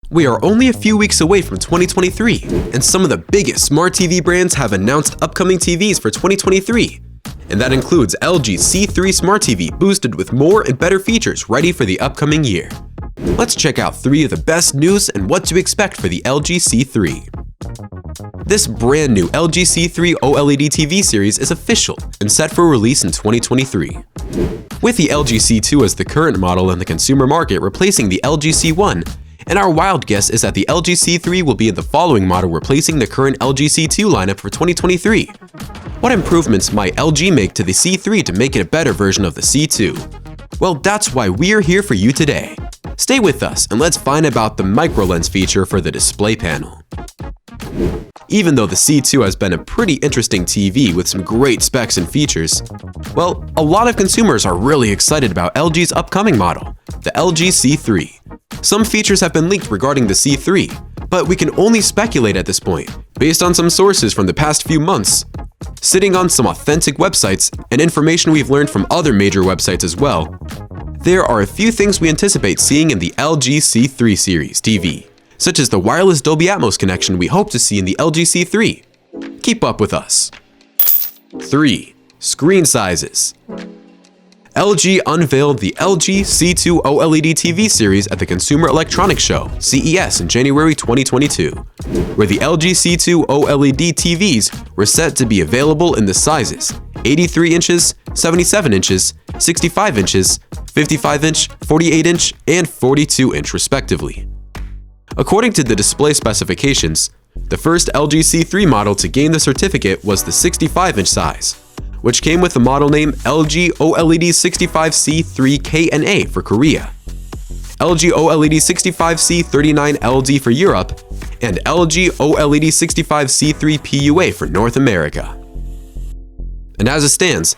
We are only a few weeks away from 2023, and some of the biggest smart TV brands have announced upcoming TVs for 2023. And that includes LG C3 Smart TV boosted with more and better features ready for the upcoming year. Let's check out 3 of the best news and what to expect for the LG C3. This brand new LG C3 OLED TV series is official and set for release in 2023. With the LG C2 as the current model in the consumer market replacing the LG C1, and our wild guess is that the LG C3 will be the following model replacing the current LG C2 lineup for 2023. What improvements might LG make to the C3 to make it a better version of the C2? Well, that's why we're here for you today. Stay with us and let's find about the micro-lens feature for the display panel. Even though the C2 has been a pretty interesting TV with some great specs and features, well, a lot of consumers are really excited about LG's upcoming model, the LG C3. Some features have been leaked regarding the C3, but we can only speculate at this point, based on some sources from the past few months, sitting on some authentic websites, and information we've learned from other major websites as well. There are a few things we anticipate seeing in the LG C3 series TV, such as the wireless Dolby Atmos connection we hope to see in the LG C3. Keep up with us. 3. Screen sizes. LG unveiled the LG C2 OLED TV series at the Consumer Electronics Show, CES, in January 2022, where the LG C2 OLED TVs were set to be available in the sizes 83 inches, 77 inches, 65 inches, 55-inch, 48-inch, and 42-inch respectively. According to the display specifications, the first LG C3 model to gain the certificate was the 65-inch size, which came with the model name LG OLED 65C3KNA for Korea, LG OLED 65C39LD for Europe, and LG OLED 65C3PUA for North America. And as it stands,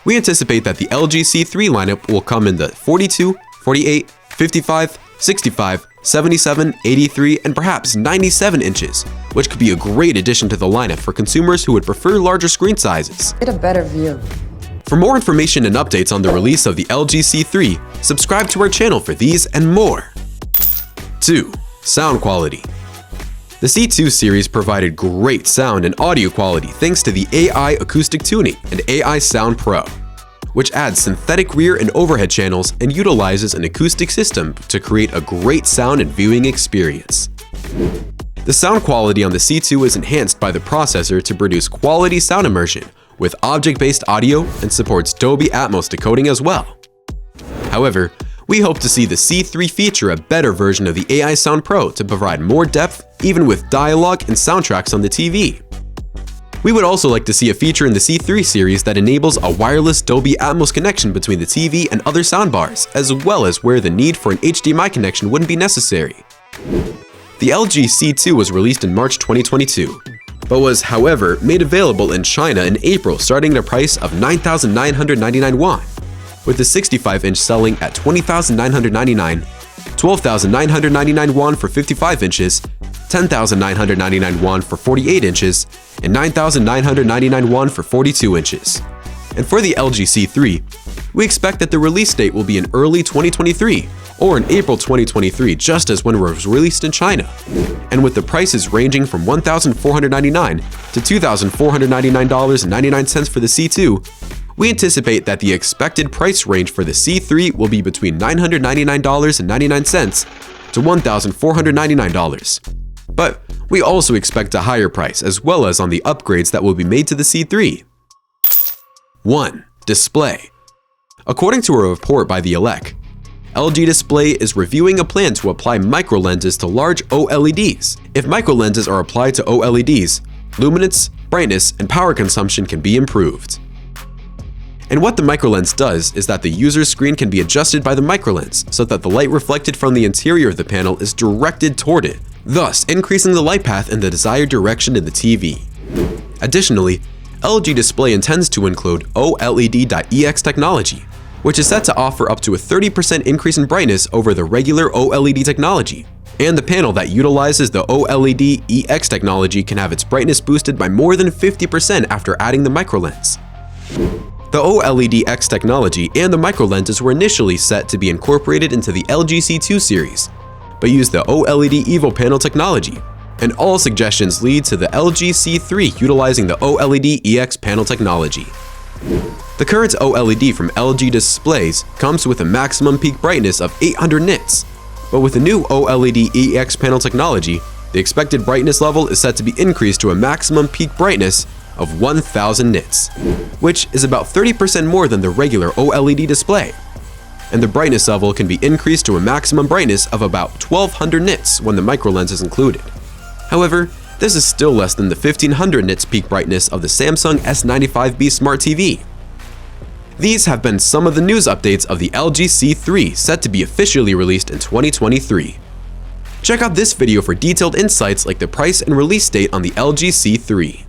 we anticipate that the LG C3 lineup will come in the 42, 48, 55, 65, 77, 83, and perhaps 97 inches, which could be a great addition to the lineup for consumers who would prefer larger screen sizes. Get a better view. For more information and updates on the release of the LG C3, subscribe to our channel for these and more. 2. Sound quality. The C2 series provided great sound and audio quality thanks to the AI Acoustic Tuning and AI Sound Pro, which adds synthetic rear and overhead channels and utilizes an acoustic system to create a great sound and viewing experience. The sound quality on the C2 is enhanced by the processor to produce quality sound immersion with object-based audio and supports Dolby Atmos decoding as well. However, we hope to see the C3 feature a better version of the AI Sound Pro to provide more depth, even with dialogue and soundtracks on the TV. We would also like to see a feature in the C3 series that enables a wireless Dolby Atmos connection between the TV and other soundbars, as well as where the need for an HDMI connection wouldn't be necessary. The LG C2 was released in March 2022, but was, however, made available in China in April starting at a price of 9,999 won, with the 65-inch selling at 20,999, 12,999 won for 55 inches, 10,999 won for 48 inches, and 9,999 won for 42 inches. And for the LG C3, we expect that the release date will be in early 2023 or in April 2023, just as when it was released in China. And with the prices ranging from $1,499 to $2,499.99 for the C2, we anticipate that the expected price range for the C3 will be between $999.99 to $1,499. But we also expect a higher price as well as on the upgrades that will be made to the C3. 1. Display. According to a report by the Elec, LG Display is reviewing a plan to apply microlenses to large OLEDs. If microlenses are applied to OLEDs, luminance, brightness, and power consumption can be improved. And what the microlens does is that the user's screen can be adjusted by the microlens so that the light reflected from the interior of the panel is directed toward it, thus increasing the light path in the desired direction in the TV. Additionally, LG Display intends to include OLED.ex technology, which is set to offer up to a 30% increase in brightness over the regular OLED technology. And the panel that utilizes the OLED.ex technology can have its brightness boosted by more than 50% after adding the microlens. The OLED-X technology and the microlenses were initially set to be incorporated into the LG C2 series, but use the OLED EVO panel technology, and all suggestions lead to the LG C3 utilizing the OLED EX panel technology. The current OLED from LG displays comes with a maximum peak brightness of 800 nits, but with the new OLED EX panel technology, the expected brightness level is set to be increased to a maximum peak brightness of 1000 nits, which is about 30% more than the regular OLED display. And the brightness level can be increased to a maximum brightness of about 1200 nits when the microlens is included. However, this is still less than the 1500 nits peak brightness of the Samsung S95B Smart TV. These have been some of the news updates of the LG C3 set to be officially released in 2023. Check out this video for detailed insights like the price and release date on the LG C3.